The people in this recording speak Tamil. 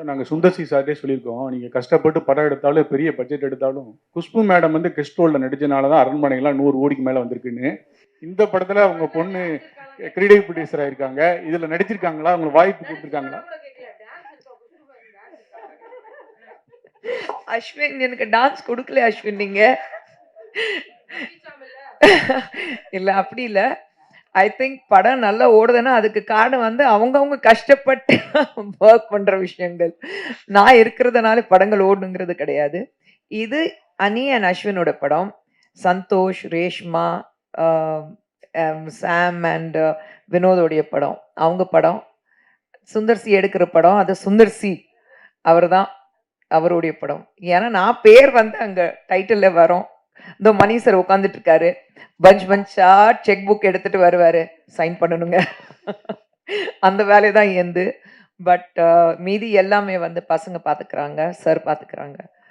மேடம் நாங்கள் சுந்தர் சி சார்ட்டே சொல்லியிருக்கோம், நீங்கள் கஷ்டப்பட்டு படம் எடுத்தாலும் பெரிய பட்ஜெட் எடுத்தாலும் குஷ்பு மேடம் வந்து கெஸ்ட் ரோலில் நடிச்சனால தான் அரண்மனைகள்லாம் 100 கோடிக்கு மேலே வந்திருக்குன்னு. இந்த படத்தில் அவங்க பொண்ணு கிரீடேவ் ப்ரொடியூசர் ஆயிருக்காங்க, இதில் நடிச்சிருக்காங்களா, அவங்களுக்கு வாய்ப்பு கொடுத்துருக்காங்களா? அஸ்வின் எனக்கு டான்ஸ் கொடுக்கல அஸ்வின் நீங்க. இல்ல அப்படி இல்ல. ஐ திங்க் படம் நல்லா ஓடுதுன்னா அதுக்கு காரணம் வந்து அவங்கவுங்க கஷ்டப்பட்டு ஒர்க் பண்ற விஷயங்கள். நான் இருக்கிறதுனால படங்கள் ஓடுங்கிறது கிடையாது. இது அனி அண்ட் அஸ்வினோட படம். சந்தோஷ், ரேஷ்மா, சாம் அண்ட் வினோதோடைய படம். அவங்க படம். சுந்தர் சி எடுக்கிற படம். அது சுந்தர் சி அவர் தான், அவருடைய படம். ஏன்னா நான் பேர் வந்து அங்க டைட்டில்ல வரும். இந்த மணி சார் உட்காந்துட்டு இருக்காரு, பஞ்ச் பஞ்சா செக் புக் எடுத்துட்டு வருவாரு, சைன் பண்ணணுங்க. அந்த வேலை தான் எந்து. பட் மீதி எல்லாமே வந்து பசங்க பார்த்துக்கிறாங்க, சார் பார்த்துக்கிறாங்க.